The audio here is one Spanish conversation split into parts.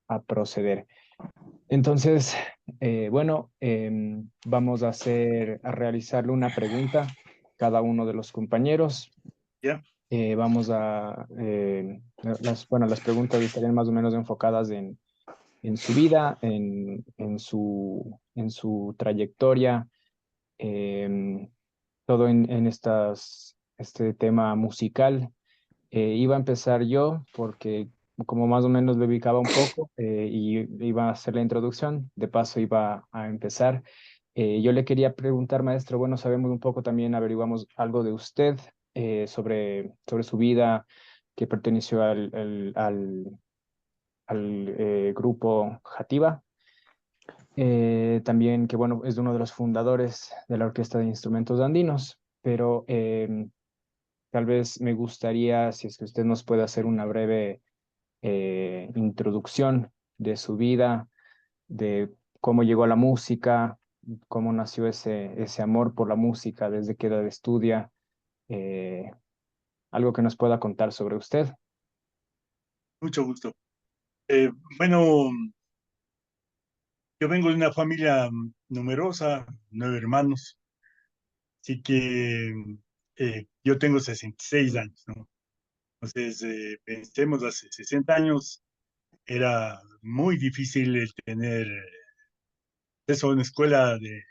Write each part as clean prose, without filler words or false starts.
a proceder. Entonces, bueno, vamos a realizarle una pregunta cada uno de los compañeros. ¿Ya? Bueno, las preguntas estarían más o menos enfocadas en su vida, en su trayectoria, em, todo este tema musical. Iba a empezar yo porque como más o menos lo ubicaba un poco y iba a hacer la introducción, de paso iba a empezar. Yo le quería preguntar, maestro, bueno, sabemos un poco también, averiguamos algo de usted sobre su vida, que perteneció al grupo Jativa. También que, bueno, es uno de los fundadores de la Orquesta de Instrumentos Andinos, pero tal vez me gustaría, si es que usted nos puede hacer una breve introducción de su vida, de cómo llegó a la música, cómo nació ese amor por la música, desde qué edad estudia, eh, algo que nos pueda contar sobre usted. Mucho gusto. Eh, bueno, yo vengo de una familia numerosa, 9 hermanos, así que yo tengo 66 años, ¿no? Entonces, pensemos, hace 60 años era muy difícil el tener acceso a una escuela de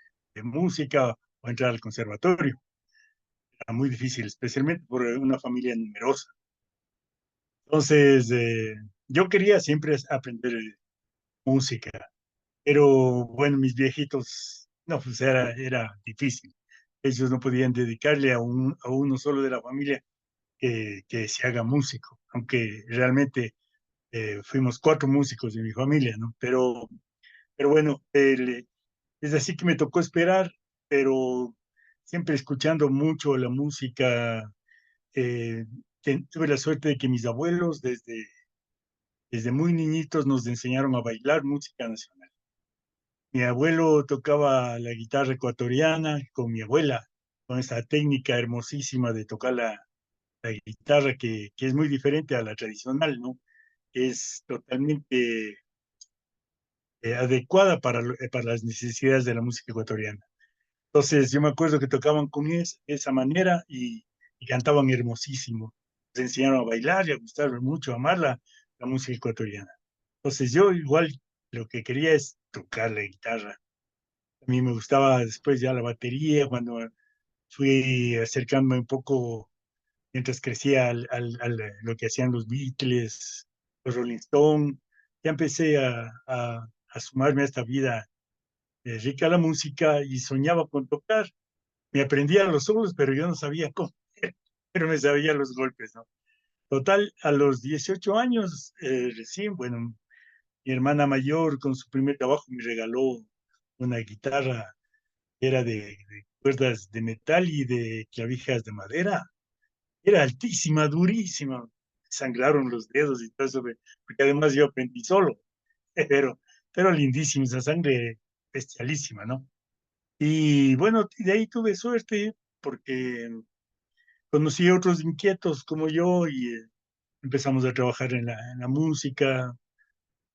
música o entrar al conservatorio. Era muy difícil, especialmente por una familia numerosa. Entonces, yo quería siempre aprender música. Pero bueno, mis viejitos, no, pues era difícil. Ellos no podían dedicarle a uno solo de la familia que se haga músico, aunque realmente fuimos 4 músicos de mi familia, ¿no? Pero bueno, es así que me tocó esperar, pero siempre escuchando mucho la música. eh, Tuve la suerte de que mis abuelos desde muy niñitos nos enseñaron a bailar música nacional. Mi abuelo tocaba la guitarra ecuatoriana con mi abuela, con esa técnica hermosísima de tocar la guitarra que es muy diferente a la tradicional, ¿no? Es totalmente adecuada para las necesidades de la música ecuatoriana. Entonces, yo me acuerdo que tocaban con esa manera y cantaban hermosísimo. Nos enseñaron a bailar y a gustar mucho, a amar la música ecuatoriana. Entonces, yo igual lo que quería es tocar la guitarra. A mí me gustaba después ya la batería, cuando fui acercándome un poco mientras crecía lo que hacían los Beatles, los Rolling Stones. Ya empecé a sumarme a esta vida rica a la música y soñaba con tocar. Me aprendía los solos, pero yo no sabía cómo, pero me sabía los golpes, ¿no? Total, a los 18 años, recién, bueno, mi hermana mayor con su primer trabajo me regaló una guitarra. Era de cuerdas de metal y de clavijas de madera. Era altísima, durísima. Sangraron los dedos y todo eso, porque además yo aprendí solo, pero, pero lindísima, esa sangre bestialísima, ¿no? Y bueno, de ahí tuve suerte porque conocí a otros inquietos como yo y empezamos a trabajar en la música,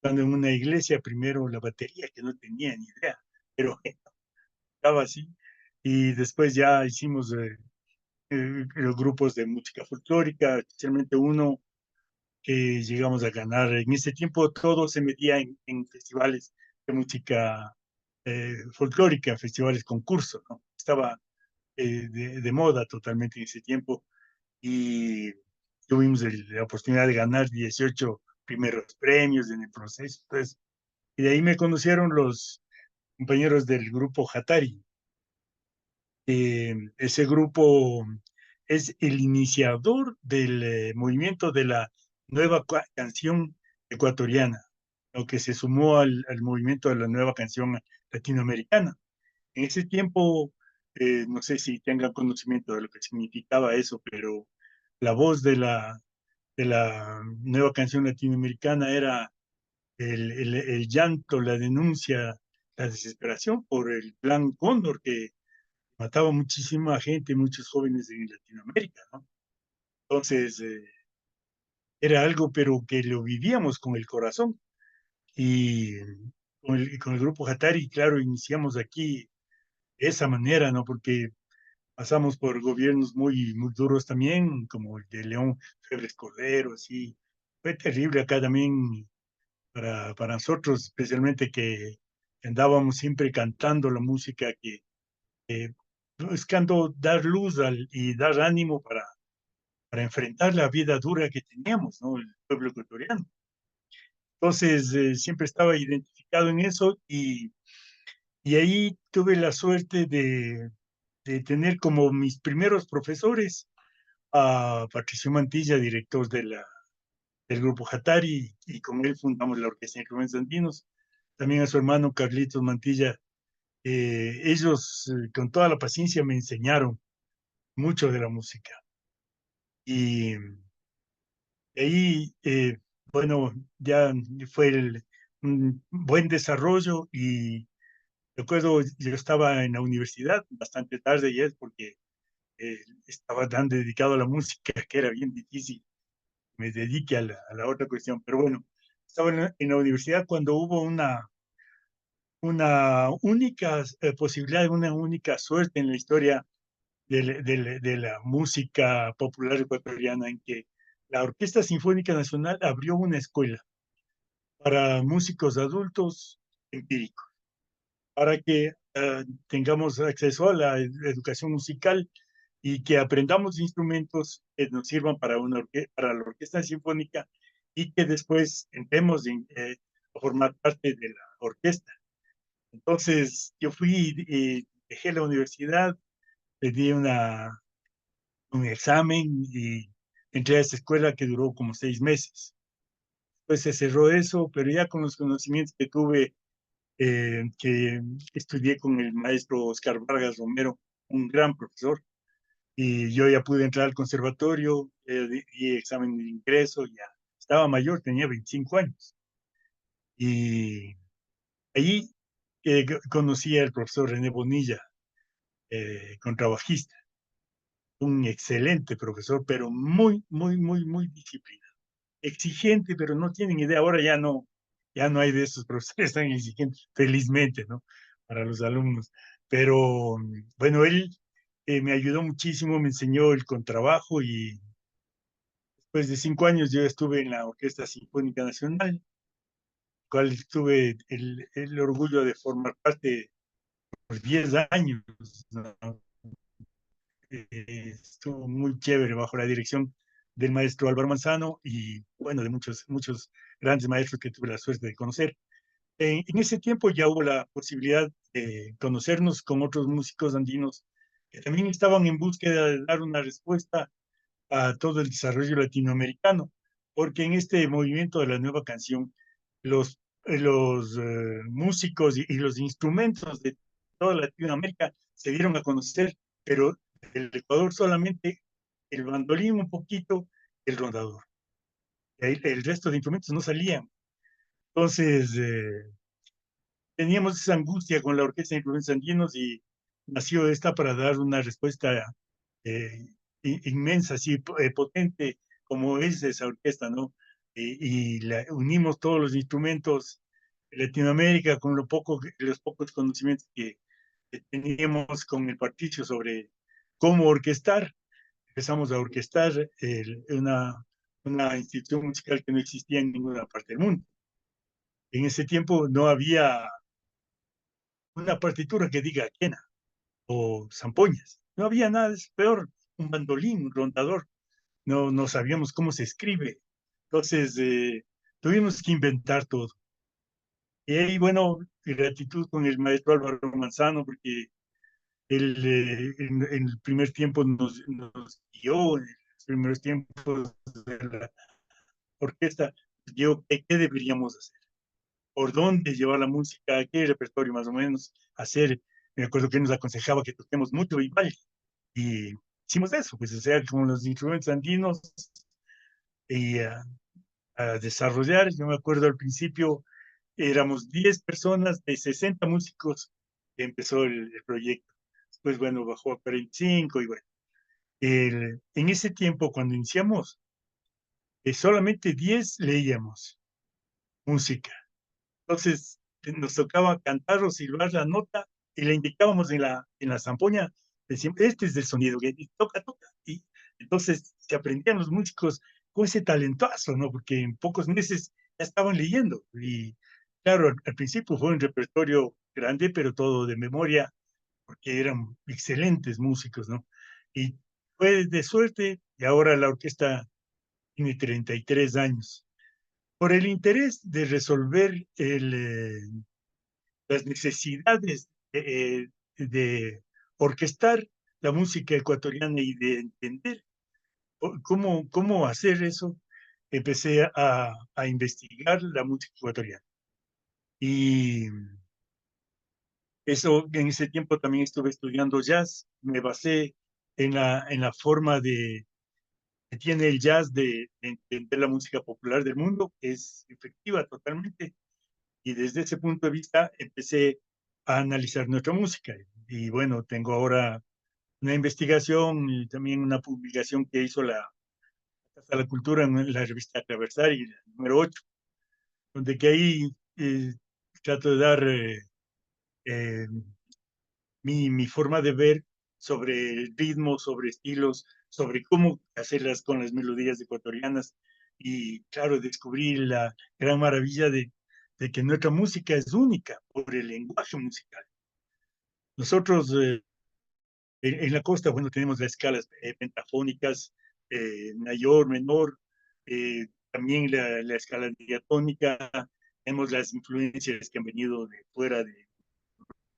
cuando en una iglesia primero la batería, que no tenía ni idea, pero estaba así. Y después ya hicimos los grupos de música folclórica, especialmente uno que llegamos a ganar. En ese tiempo todo se medía en festivales de música folclórica, festivales concursos, ¿no? Estaba de moda totalmente en ese tiempo y tuvimos la oportunidad de ganar 18 primeros premios en el proceso. Entonces, y de ahí me conocieron los compañeros del grupo Hatari. Ese grupo es el iniciador del movimiento de la nueva canción ecuatoriana, lo que se sumó al movimiento de la nueva canción latinoamericana. En ese tiempo, no sé si tengan conocimiento de lo que significaba eso, pero la voz de la nueva canción latinoamericana era el llanto, la denuncia, la desesperación por el plan Cóndor que mataba muchísima gente, muchos jóvenes en Latinoamérica, ¿no? Entonces, era algo, pero que lo vivíamos con el corazón. y con el grupo Hatari, claro, iniciamos aquí de esa manera, ¿no? Porque pasamos por gobiernos muy, muy duros también, como el de León Febres Cordero, así. Fue terrible acá también para nosotros, especialmente que andábamos siempre cantando la música que buscando dar luz y dar ánimo para enfrentar la vida dura que teníamos, ¿no? El pueblo ecuatoriano. Entonces, siempre estaba identificado en eso y ahí tuve la suerte de tener como mis primeros profesores a Patricio Mantilla, director del grupo Hatari, y con él fundamos la Orquesta de Instrumentos Andinos. También a su hermano Carlitos Mantilla. Ellos, con toda la paciencia, me enseñaron mucho de la música. Y ahí, bueno, ya fue un buen desarrollo y recuerdo, yo estaba en la universidad bastante tarde ya porque estaba tan dedicado a la música que era bien difícil me dedique a la otra cuestión. Pero bueno, estaba en la universidad cuando hubo una única posibilidad, una única suerte en la historia de la música popular ecuatoriana en que la Orquesta Sinfónica Nacional abrió una escuela para músicos adultos empíricos, para que tengamos acceso a la educación musical y que aprendamos instrumentos que nos sirvan para, para la orquesta sinfónica y que después entremos a formar parte de la orquesta. Entonces, yo fui, dejé la universidad, pedí un examen y entré a esa escuela que duró como 6 meses. Pues se cerró eso, pero ya con los conocimientos que tuve, que estudié con el maestro Oscar Vargas Romero, un gran profesor, y yo ya pude entrar al conservatorio, di examen de ingreso, ya estaba mayor, tenía 25 años. Y allí conocí al profesor René Bonilla, contrabajista, un excelente profesor, pero muy, muy, muy, muy disciplinado. Exigente, pero no tienen idea, ahora ya no hay de esos profesores tan exigentes, felizmente, ¿no? Para los alumnos. Pero bueno, él me ayudó muchísimo, me enseñó el contrabajo y después de 5 años yo estuve en la Orquesta Sinfónica Nacional, cual tuve el orgullo de formar parte por 10 años, ¿no? Estuvo muy chévere bajo la dirección del maestro Álvaro Manzano y bueno, de muchos, muchos grandes maestros que tuve la suerte de conocer. En ese tiempo ya hubo la posibilidad de conocernos con otros músicos andinos que también estaban en búsqueda de dar una respuesta a todo el desarrollo latinoamericano, porque en este movimiento de la nueva canción, los músicos y los instrumentos de toda Latinoamérica se dieron a conocer, pero el Ecuador solamente el bandolín un poquito, el rondador. El resto de instrumentos no salían. Entonces, teníamos esa angustia con la Orquesta de Instrumentos Andinos y nació esta para dar una respuesta eh, inmensa, así potente como es esa orquesta, ¿no? Y unimos todos los instrumentos de Latinoamérica con los pocos conocimientos que teníamos con el Patricio sobre cómo orquestar. Empezamos a orquestar una institución musical que no existía en ninguna parte del mundo. En ese tiempo no había una partitura que diga quena o zampoñas. No había nada, es peor, un bandolín, un rondador. No sabíamos cómo se escribe. Entonces, tuvimos que inventar todo. Y ahí, bueno, gratitud con el maestro Álvaro Manzano, porque él en el primer tiempo nos guió, en los primeros tiempos de la orquesta, nos guió qué deberíamos hacer, por dónde llevar la música, qué repertorio más o menos hacer. Me acuerdo que nos aconsejaba que toquemos mucho Vivaldi y hicimos eso, pues, o sea, con los instrumentos andinos y a desarrollar. Yo me acuerdo al principio éramos 10 personas de 60 músicos que empezó el proyecto. Después, bueno, bajó a 45 y bueno. En ese tiempo, cuando iniciamos, solamente 10 leíamos música Entonces nos tocaba cantar o silbar la nota y le indicábamos en la zampoña, decíamos, este es el sonido, que toca, toca. Y entonces se aprendían los músicos con ese talentazo, ¿no? Porque en pocos meses ya estaban leyendo. Y claro, al principio fue un repertorio grande, pero todo de memoria, porque eran excelentes músicos, ¿no? Y fue de suerte, y ahora la orquesta tiene 33 años. Por el interés de resolver las necesidades de orquestar la música ecuatoriana y de entender cómo hacer eso, empecé a investigar la música ecuatoriana. Y eso, en ese tiempo también estuve estudiando jazz, me basé en la forma que tiene el jazz de entender la música popular del mundo, que es efectiva totalmente. Y desde ese punto de vista empecé a analizar nuestra música. Y bueno, tengo ahora una investigación y también una publicación que hizo la Casa de la Cultura en la revista Traversari, número 8, donde que ahí trato de dar eh, mi forma de ver sobre el ritmo, sobre estilos, sobre cómo hacerlas con las melodías ecuatorianas y, claro, descubrir la gran maravilla de que nuestra música es única por el lenguaje musical. Nosotros en la costa, bueno, tenemos las escalas pentafónicas, mayor, menor, también la escala diatónica, tenemos las influencias que han venido de fuera de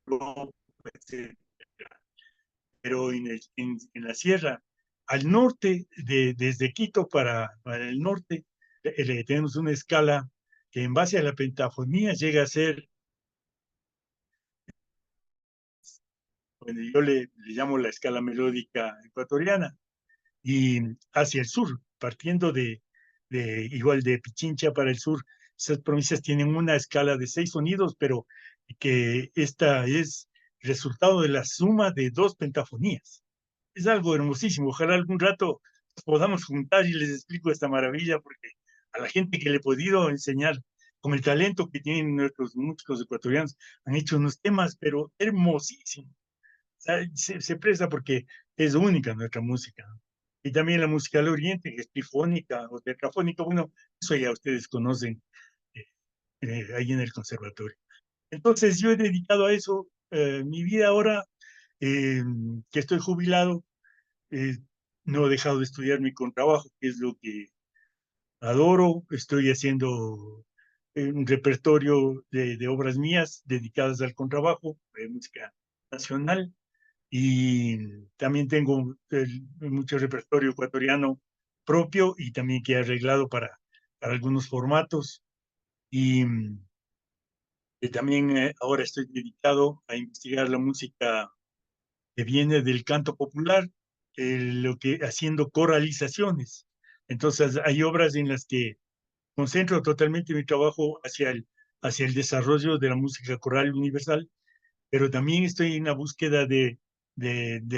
Europa, etc. Pero en la sierra, al norte, desde Quito para el norte, tenemos una escala que en base a la pentafonía llega a ser, bueno, yo le llamo la escala melódica ecuatoriana, y hacia el sur, partiendo igual de Pichincha para el sur, esas provincias tienen una escala de 6 sonidos, pero que esta es resultado de la suma de dos pentafonías. Es algo hermosísimo. Ojalá algún rato nos podamos juntar y les explico esta maravilla, porque a la gente que le he podido enseñar con el talento que tienen nuestros músicos ecuatorianos, han hecho unos temas, pero hermosísimos. Sea, se presta porque es única nuestra música. Y también la música del Oriente, que es trifónica o tetrafónica, bueno, eso ya ustedes conocen eh, ahí en el conservatorio. Entonces yo he dedicado a eso mi vida ahora, eh, que estoy jubilado, eh, no he dejado de estudiar mi contrabajo, que es lo que adoro. Estoy haciendo un repertorio de obras mías dedicadas al contrabajo, de música nacional. Y también tengo mucho repertorio ecuatoriano propio y también que he arreglado para algunos formatos. Y, y también ahora estoy dedicado a investigar la música que viene del canto popular, lo que haciendo coralizaciones. Entonces hay obras en las que concentro totalmente mi trabajo hacia el desarrollo de la música coral universal, pero también estoy en la búsqueda de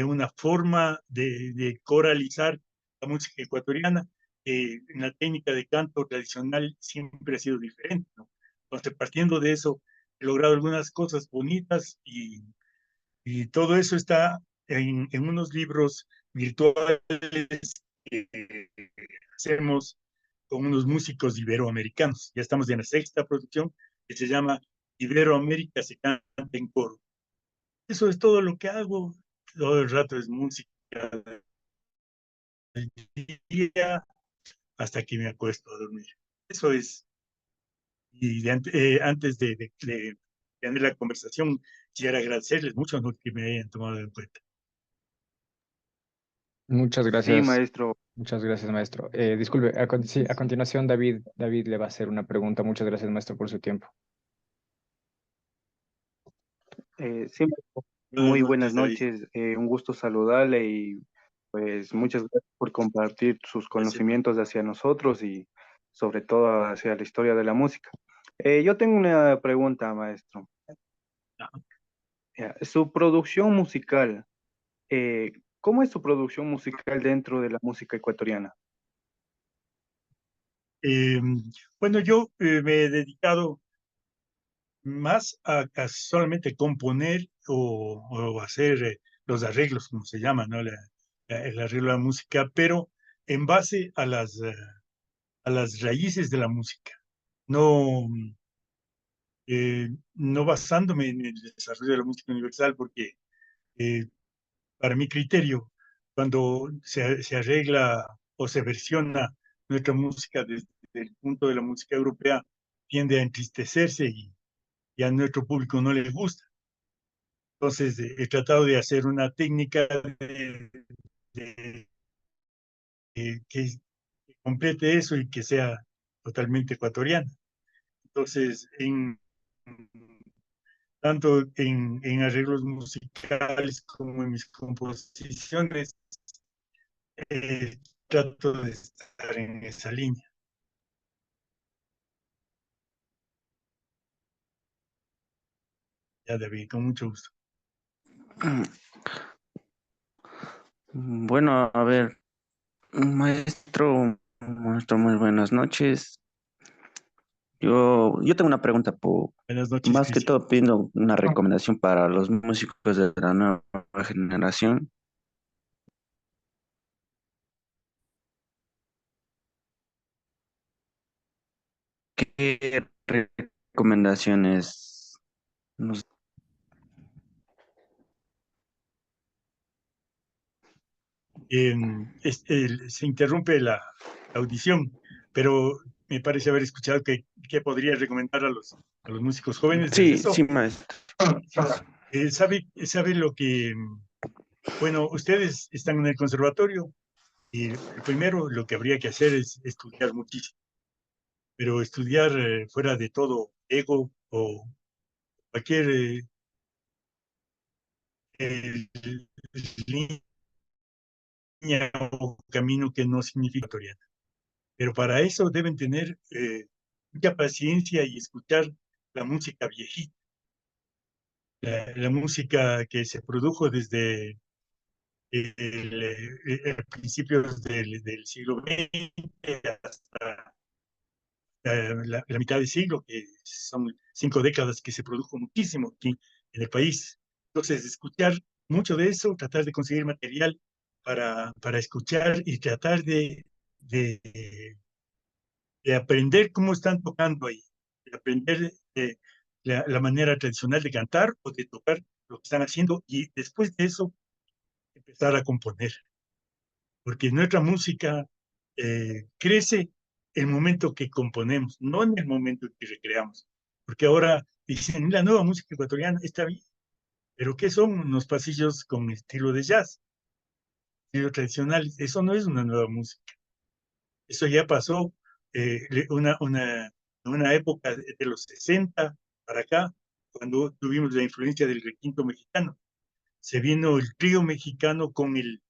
una forma de coralizar la música ecuatoriana. En la técnica de canto tradicional siempre ha sido diferente, ¿no? Entonces, partiendo de eso, he logrado algunas cosas bonitas y todo eso está en unos libros virtuales que hacemos con unos músicos iberoamericanos. Ya estamos en la sexta producción que se llama Iberoamérica se canta en coro. Eso es todo lo que hago. Todo el rato es música del día hasta que me acuesto a dormir. Eso es. Y antes de tener la conversación, quisiera agradecerles mucho, ¿no?, que me hayan tomado en cuenta. Sí, maestro. muchas gracias, maestro. Disculpe, sí, a continuación David le va a hacer una pregunta. Muchas gracias, maestro, por su tiempo. Sí, maestro. Buenas Muy buenas noches, David. noches. Un gusto saludarle y pues muchas gracias por compartir sus Gracias. conocimientos hacia nosotros y sobre todo hacia la historia de la música. Yo tengo una pregunta, maestro. Su producción musical, ¿cómo es su producción musical dentro de la música ecuatoriana? Eh, bueno, yo me he dedicado más a solamente componer o hacer los arreglos, como se llama, ¿no? El arreglo de la música, pero en base a las raíces de la música, no, no basándome en el desarrollo de la música universal, porque eh, para mi criterio, cuando se arregla o se versiona nuestra música desde el punto de la música europea, tiende a entristecerse y a nuestro público no le gusta. Entonces, he tratado de hacer una técnica de- que complete eso y que sea totalmente ecuatoriana. Entonces, tanto en arreglos musicales como en mis composiciones, trato de estar en esa línea. Ya, David, con mucho gusto. Bueno, a ver, maestro, muy buenas noches. Yo tengo una pregunta, Buenas noches, más que Cristian. todo pidiendo una recomendación para los músicos de la nueva generación. ¿Qué recomendaciones nos... Se interrumpe la audición, pero me parece haber escuchado que podría recomendar a los músicos jóvenes, ¿es Sí, sí, eso? maestro. ¿Sabe lo que, bueno, ustedes están en el conservatorio y el primero lo que habría que hacer es estudiar muchísimo, pero estudiar fuera de todo ego o cualquier eh, línea o camino que no significa ecuatoriano. Pero para eso deben tener mucha paciencia y escuchar la música viejita, la música que se produjo desde principios del siglo XX hasta la mitad del siglo, que son 5 décadas que se produjo muchísimo aquí en el país. Entonces, escuchar mucho de eso, tratar de conseguir material para escuchar y tratar de de aprender cómo están tocando ahí, de aprender la manera tradicional de cantar o de tocar lo que están haciendo y después de eso empezar a componer, porque nuestra música crece el momento que componemos, no en el momento en que recreamos, porque ahora dicen, la nueva música ecuatoriana está bien, pero ¿qué son unos pasillos con estilo de jazz, estilo tradicional? Eso no es una nueva música. Eso ya pasó una época de los 60 para acá, cuando tuvimos la influencia del requinto mexicano. Se vino el trío mexicano con el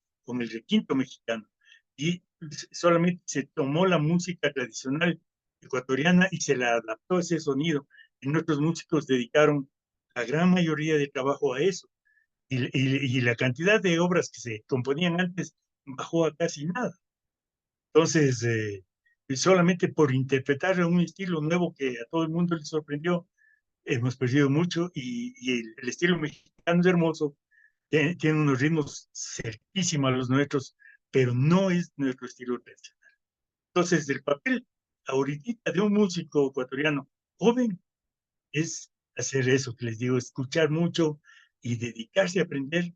requinto mexicano y solamente se tomó la música tradicional ecuatoriana y se la adaptó a ese sonido. Y nuestros músicos dedicaron la gran mayoría de trabajo a eso. Y la cantidad de obras que se componían antes bajó a casi nada. Entonces, solamente por interpretar un estilo nuevo que a todo el mundo le sorprendió, hemos perdido mucho y el estilo mexicano es hermoso, tiene unos ritmos cerquísimos a los nuestros, pero no es nuestro estilo tradicional. Entonces, el papel ahorita de un músico ecuatoriano joven es hacer eso que les digo, escuchar mucho y dedicarse a aprender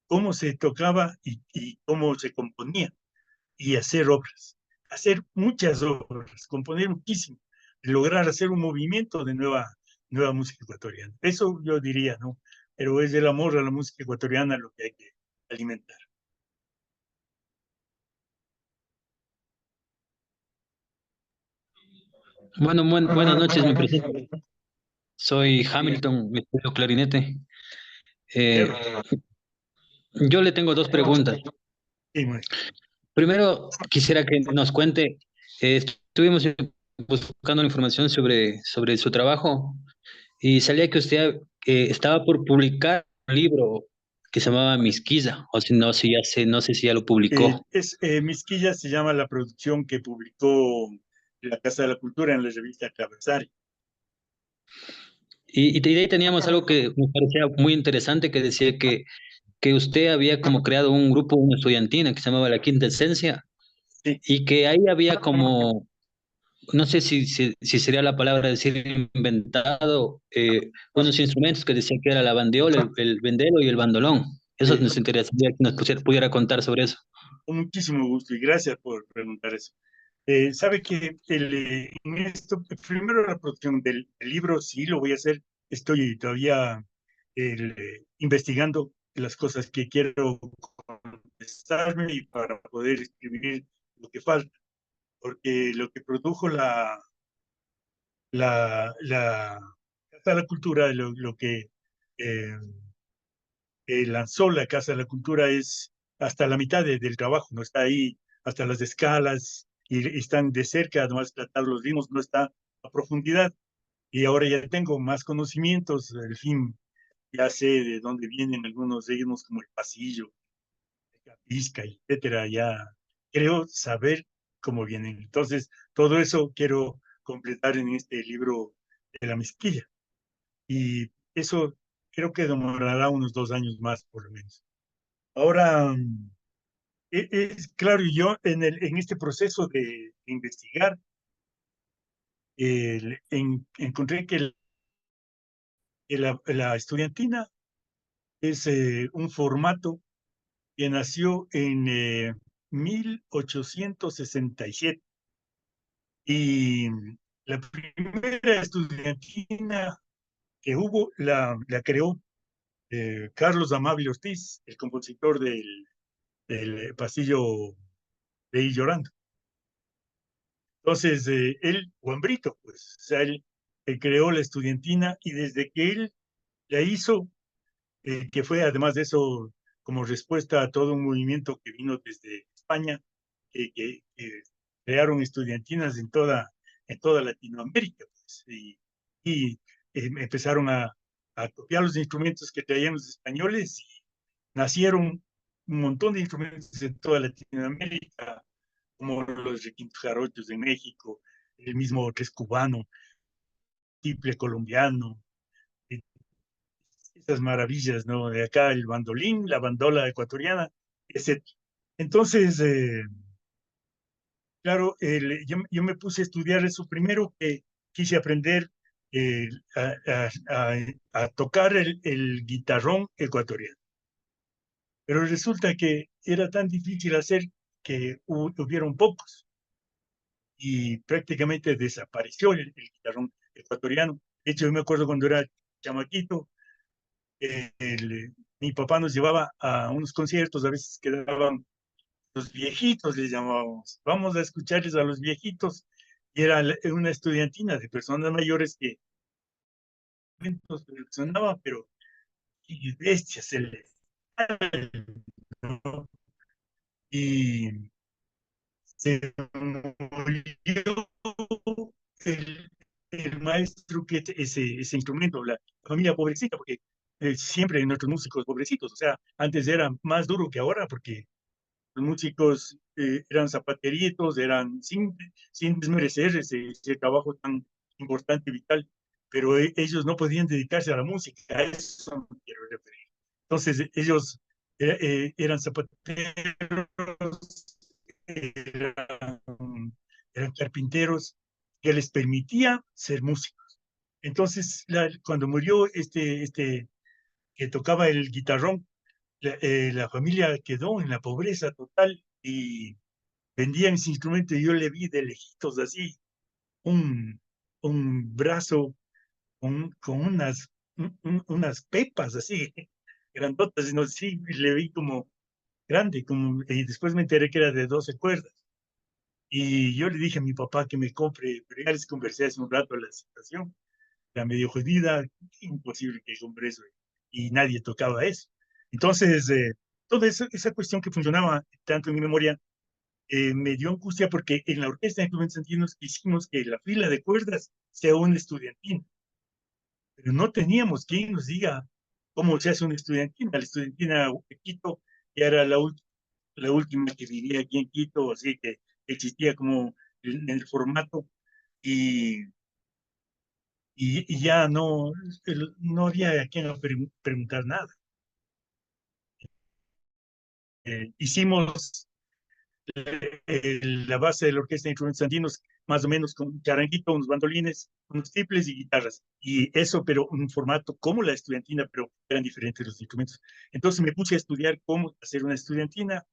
cómo se tocaba y cómo se componía y hacer muchas obras, componer muchísimo, lograr hacer un movimiento de nueva música ecuatoriana. Eso yo diría, ¿no? Pero es el amor a la música ecuatoriana lo que hay que alimentar. Bueno, buenas noches, me presento. Soy Hamilton, estudio clarinete. Eh, yo le tengo dos preguntas. Sí, maestro. Primero, quisiera que nos cuente, estuvimos buscando información sobre su trabajo y salía que usted estaba por publicar un libro que se llamaba Misquiza, o si no, si ya sé, no sé si ya lo publicó. Misquilla se llama la producción que publicó la Casa de la Cultura en la revista Traversari. Y de ahí teníamos algo que me parecía muy interesante, que decía que usted había como creado un grupo, una estudiantina que se llamaba La Quinta Esencia, Sí, y que ahí había como, no sé si sería la palabra decir inventado, unos instrumentos que decía que era la bandiola, el vendero y el bandolón. Eso eh, nos interesaría que nos pudiera contar sobre eso. con muchísimo gusto y gracias por preguntar eso. Sabe que en esto, primero la producción del libro, sí lo voy a hacer. Estoy todavía investigando las cosas que quiero contestarme y para poder escribir lo que falta, porque lo que produjo la Casa de la Cultura, lo que eh, lanzó la Casa de la Cultura es hasta la mitad del trabajo, no está ahí hasta las escalas y están de cerca, además tratar los ritmos, no está a profundidad. Y ahora ya tengo más conocimientos, al fin ya sé de dónde vienen algunos ritmos como el pasillo, la pizca, etcétera, ya creo saber cómo vienen. Entonces, todo eso quiero completar en este libro de la mezquilla. Y eso creo que demorará unos 2 años más, por lo menos. Ahora, es claro, yo en este proceso de investigar, encontré que la estudiantina es un formato que nació en 1867 y la primera estudiantina que hubo la creó Carlos Amable Ortiz, el compositor del Pasillo de Ir Llorando. Entonces, él, Juan Brito, pues, o sea, él creó la estudiantina y desde que él la hizo, que fue además de eso como respuesta a todo un movimiento que vino desde España, que crearon estudiantinas en toda Latinoamérica, pues, y empezaron a copiar los instrumentos que traían los españoles y nacieron un montón de instrumentos en toda Latinoamérica, como los requintos jarochos de México, el mismo tres cubano, tiple colombiano, esas maravillas, ¿no? De acá el bandolín, la bandola ecuatoriana, etc. Entonces, claro, yo me puse a estudiar eso primero, que quise aprender eh, a, a tocar el guitarrón ecuatoriano. Pero resulta que era tan difícil hacer que hubieron pocos y prácticamente desapareció el guitarrón ecuatoriano. De hecho, yo me acuerdo cuando era chamaquito, mi papá nos llevaba a unos conciertos, a veces quedaban los viejitos, les llamábamos. Vamos a escucharles a los viejitos. Y era una estudiantina de personas mayores que sonaba, pero y bestias, ¿no? Y se murió el, el maestro que ese instrumento, la familia pobrecita, porque siempre nuestros músicos pobrecitos, o sea, antes era más duro que ahora, porque los músicos eran zapateritos, eran sin desmerecer ese trabajo tan importante y vital, pero ellos no podían dedicarse a la música, a eso me quiero referir. Entonces, ellos eran zapateros, eran, eran carpinteros, que les permitía ser músicos. Entonces, cuando murió este que tocaba el guitarrón, la familia quedó en la pobreza total y vendían ese instrumento y yo le vi de lejitos así un, un brazo con unas pepas así grandotas, y no, sí, le vi como grande, y después me enteré que era de 12 cuerdas. Y yo le dije a mi papá que me compre, pero ya les conversé hace un rato la situación, la medio jodida, imposible que compre eso, y nadie tocaba eso. Entonces, toda esa cuestión que funcionaba tanto en mi memoria me dio angustia porque en la orquesta de instrumentos andinos quisimos que la fila de cuerdas sea un estudiantina, pero no teníamos quien nos diga cómo se hace una estudiantina. La estudiantina de Quito ya era la última que vivía aquí en Quito, así que existía como en el formato y y ya no había a quien preguntar nada. Hicimos la base de la orquesta de instrumentos andinos, más o menos con charanguito, unos bandolines, unos triples y guitarras. Y eso, pero en un formato como la estudiantina, pero eran diferentes los instrumentos. Entonces me puse a estudiar cómo hacer una estudiantina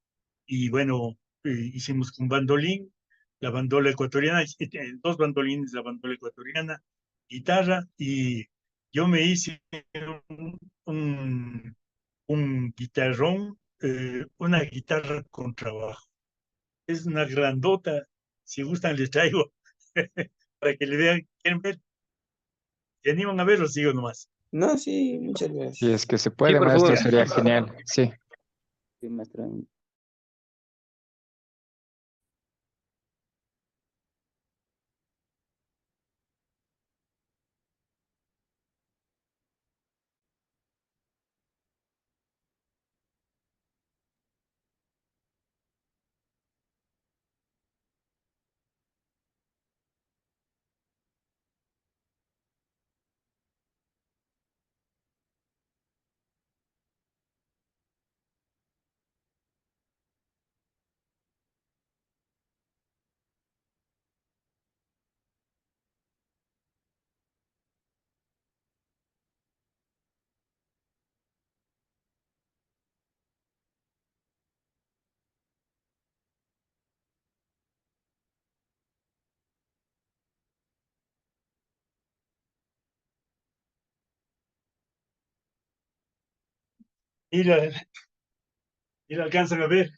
y bueno, hicimos un bandolín, la bandola ecuatoriana, dos bandolines, la bandola ecuatoriana, guitarra y yo me hice un, un, un guitarrón, una guitarra con trabajo. Es una grandota. Si gustan, les traigo para que le vean. ¿Quieren ver? ¿Se animan a verlo? Sigo nomás. No, sí, muchas Si gracias. es que se Sí, puede, por maestro, favor. sería genial. Sí. Sí, maestra. Y la alcanzan a ver.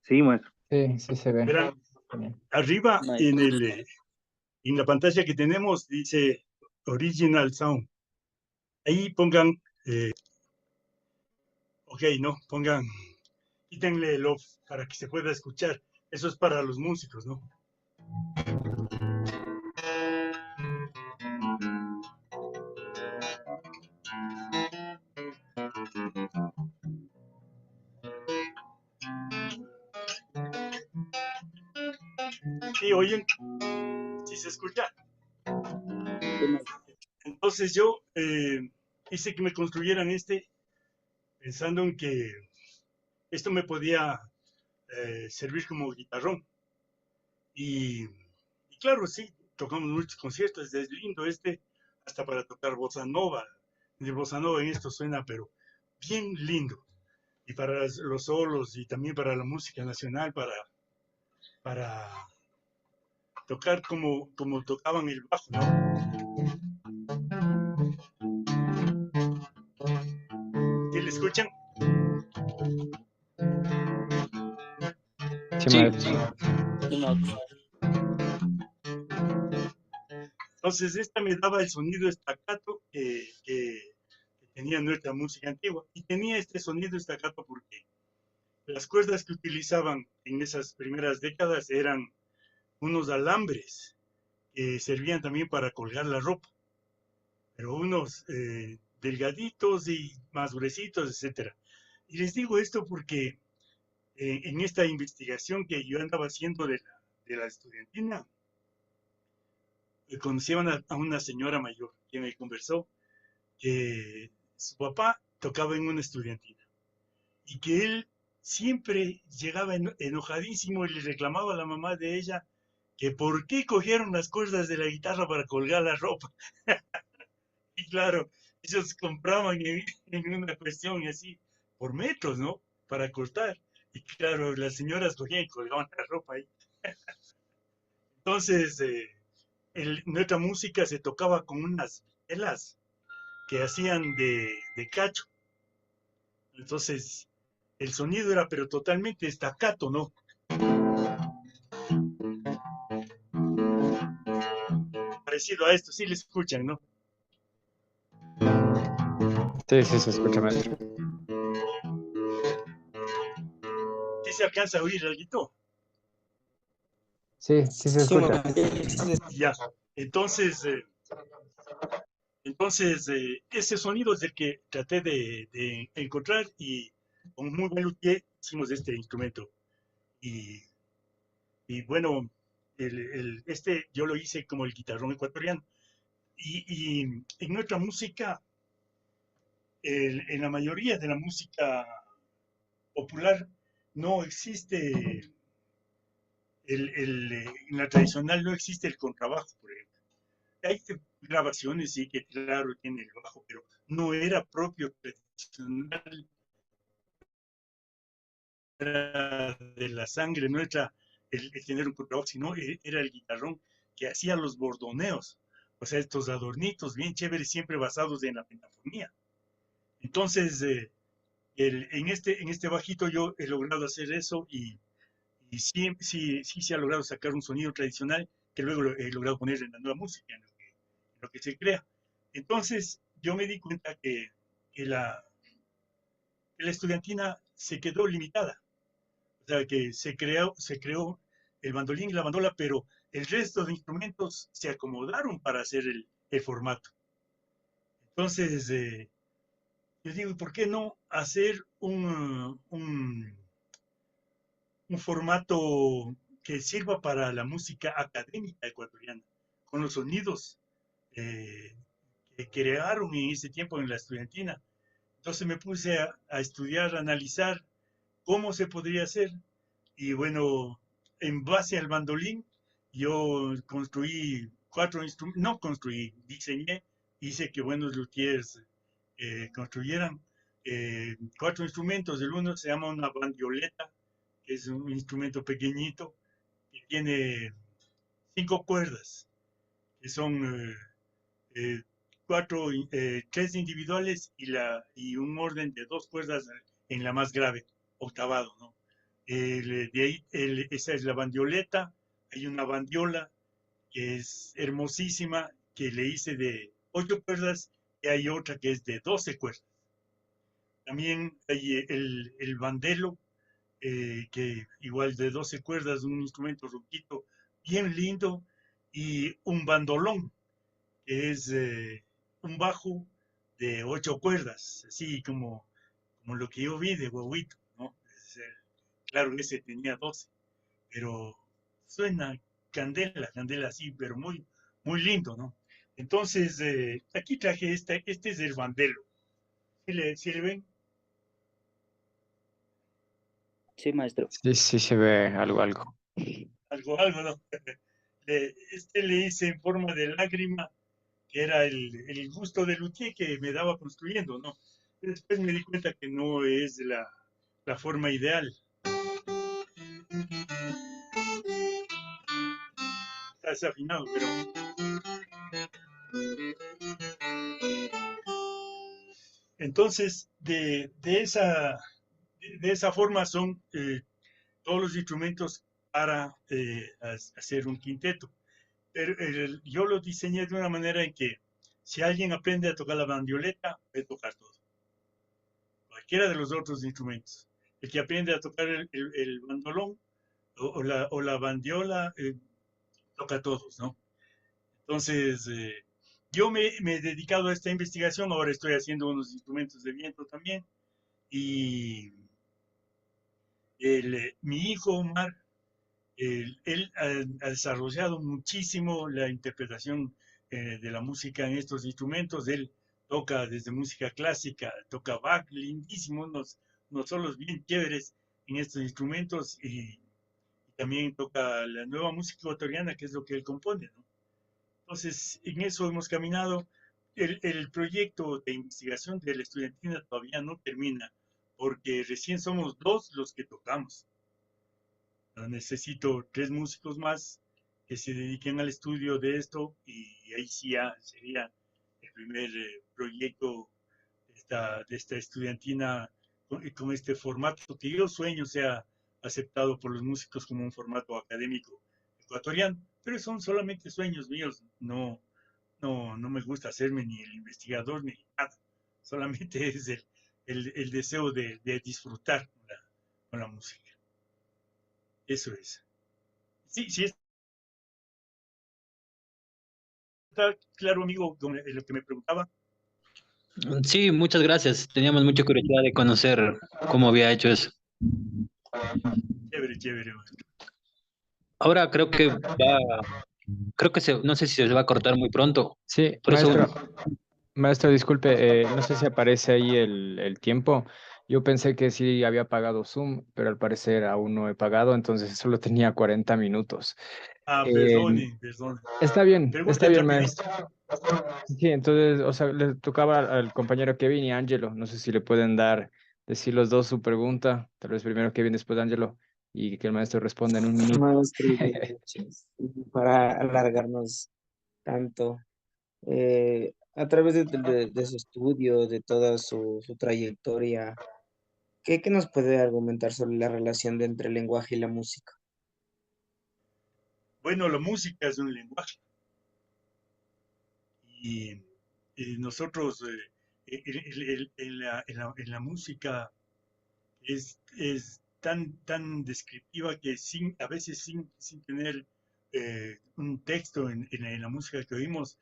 Sí, maestro. Sí, sí se ve. Verán, Genial. arriba Nice. en la pantalla que tenemos dice Original Sound. Ahí pongan, ok, no, pongan, quítenle el off para que se pueda escuchar. Eso es para los músicos, ¿no? ¿Sí oyen? ¿Sí se escucha? Sí, maestra. Entonces yo hice que me construyeran pensando en que esto me podía servir como guitarrón. Y claro, sí, tocamos muchos conciertos, es lindo hasta para tocar bossa nova. El bossa nova en esto suena, pero bien lindo. Y para los solos y también para la música nacional, para tocar como tocaban el bajo, ¿no? ¿Sí le escuchan? Sí, Sí, maestro. Sí, maestra. Entonces, esta me daba el sonido staccato que tenía nuestra música antigua. Y tenía este sonido staccato porque las cuerdas que utilizaban en esas primeras décadas eran unos alambres que servían también para colgar la ropa, pero unos delgaditos y más gruesitos, etcétera. Y les digo esto porque en esta investigación que yo andaba haciendo de la estudiantina, conocí a una señora mayor que me conversó que su papá tocaba en una estudiantina y que él siempre llegaba enojadísimo y le reclamaba a la mamá de ella que por qué cogieron las cuerdas de la guitarra para colgar la ropa. Y claro, ellos compraban en una cuestión así por metros, ¿no? Para cortar. Y claro, las señoras cogían y colgaban la ropa ahí. Entonces, nuestra música se tocaba con unas velas que hacían de cacho. Entonces, el sonido era pero totalmente staccato, ¿no? Parecido a esto, sí le escuchan, ¿no? Sí, sí se escucha, maestro. Sí se alcanza a oír algo. Sí, sí se Sí, escucha. maestra. Ya. Entonces, ese sonido es el que traté de encontrar y con muy buen luthier hicimos este instrumento. Y, y bueno, yo lo hice como el guitarrón ecuatoriano. Y en nuestra música, en la mayoría de la música popular, no existe, en la tradicional no existe el contrabajo, por ejemplo. Hay grabaciones, sí, que claro tiene el bajo, pero no era propio tradicional de la sangre nuestra el tener un contrabajo, sino era el guitarrón que hacía los bordoneos, o sea, estos adornitos bien chéveres, siempre basados en la pentafonía. Entonces, en este bajito yo he logrado hacer eso y sí, sí, sí se ha logrado sacar un sonido tradicional que luego lo he logrado poner en la nueva música, en lo que se crea. Entonces, yo me di cuenta que la estudiantina se quedó limitada. O sea, que se creó el bandolín y la bandola, pero el resto de instrumentos se acomodaron para hacer el formato. Entonces, yo digo, ¿por qué no hacer un formato que sirva para la música académica ecuatoriana, con los sonidos eh, que crearon en ese tiempo en la estudiantina? Entonces me puse a estudiar, a analizar cómo se podría hacer. Y bueno, en base al bandolín, yo construí cuatro instrumentos, no construí, diseñé, hice que buenos luthiers construyeran cuatro instrumentos. El uno se llama una bandioleta, que es un instrumento pequeñito, que tiene 5 cuerdas, que son eh, tres individuales y un orden de 2 cuerdas en la más grave, octavado, ¿no? De ahí, esa es la bandioleta. Hay una bandiola que es hermosísima, que le hice de 8 cuerdas, y hay otra que es de 12 cuerdas. También hay el bandelo, que igual de 12 cuerdas, un instrumento roquito, bien lindo, y un bandolón, que es un bajo de 8 cuerdas, así como lo que yo vi de Guaguito, ¿no? Claro, ese tenía 12, pero suena candela, candela así, pero muy, muy lindo, ¿no? Entonces, aquí traje este es el bandelo. ¿Sí le ven? Sí, maestro. Sí, sí se ve algo, algo. Algo, ¿no? Le hice en forma de lágrima, que era el gusto de luthier que me daba construyendo, ¿no? Después me di cuenta que no es la forma ideal. Está desafinado, pero entonces de esa forma son todos los instrumentos para hacer un quinteto. Pero yo lo diseñé de una manera en que si alguien aprende a tocar la bandioleta, puede tocar todo. Cualquiera de los otros instrumentos. El que aprende a tocar el bandolón o la bandiola, toca todos, ¿no? Entonces, yo me he dedicado a esta investigación, ahora estoy haciendo unos instrumentos de viento también, y mi hijo Omar, él ha desarrollado muchísimo la interpretación de la música en estos instrumentos. Él toca desde música clásica, toca Bach, lindísimo, unos solos bien chéveres en estos instrumentos, y también toca la nueva música ecuatoriana, que es lo que él compone, ¿no? Entonces, en eso hemos caminado. El proyecto de investigación de la estudiantina todavía no termina, porque recién somos 2 los que tocamos. Necesito 3 músicos más que se dediquen al estudio de esto, y ahí sí ya sería el primer proyecto de esta estudiantina con este formato que yo sueño sea aceptado por los músicos como un formato académico ecuatoriano, pero son solamente sueños míos. No me gusta hacerme ni el investigador ni nada, solamente es el deseo de disfrutar con la música. Eso es. Sí, sí, está claro, amigo, con lo que me preguntaba. Sí, muchas gracias. Teníamos mucha curiosidad de conocer cómo había hecho eso. Chévere, chévere. Ahora creo que no sé si se va a cortar muy pronto. Sí, Por eso, maestro, disculpe, no sé si aparece ahí el tiempo. Yo pensé que sí había pagado Zoom, pero al parecer aún no he pagado, entonces solo tenía 40 minutos. Ah, Eh, perdone, perdone. está Pregunten bien, rapidito. maestro. Sí, entonces, o sea, le tocaba al compañero Kevin y Angelo. No sé si le pueden decir los dos su pregunta. Tal vez primero Kevin, después Angelo, y que el maestro responda en un minuto. Maestro, buenas noches. Para alargarnos tanto, a través de su estudio, de toda su trayectoria, ¿qué nos puede argumentar sobre la relación entre el lenguaje y la música? Bueno, la música es un lenguaje y, nosotros en la música es tan descriptiva que a veces sin tener un texto en la música que oímos,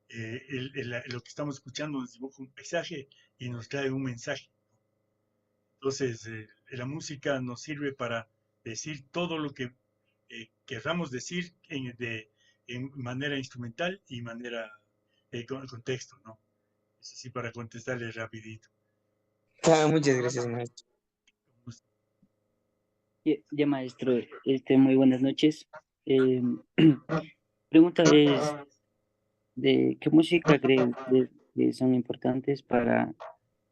lo que estamos escuchando nos dibuja un paisaje y nos trae un mensaje. Entonces, la música nos sirve para decir todo lo que querramos decir en manera instrumental y manera con texto, ¿no? Es así para contestarle rapidito. Ah, muchas gracias, maestro. Ya, maestro, muy buenas noches. Eh, pregunta es, ¿de qué música cree usted que son importantes para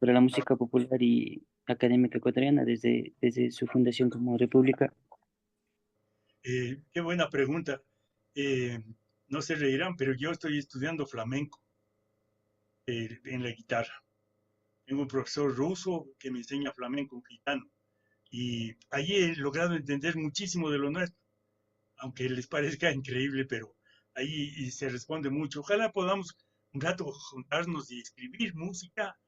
la música popular y académica ecuatoriana desde su fundación como república? Qué buena pregunta. Eh, no se reirán, pero yo estoy estudiando flamenco en la guitarra. Tengo un profesor ruso que me enseña flamenco gitano y allí he logrado entender muchísimo de lo nuestro, aunque les parezca increíble, pero ahí se responde mucho. Ojalá podamos un rato juntarnos y escribir música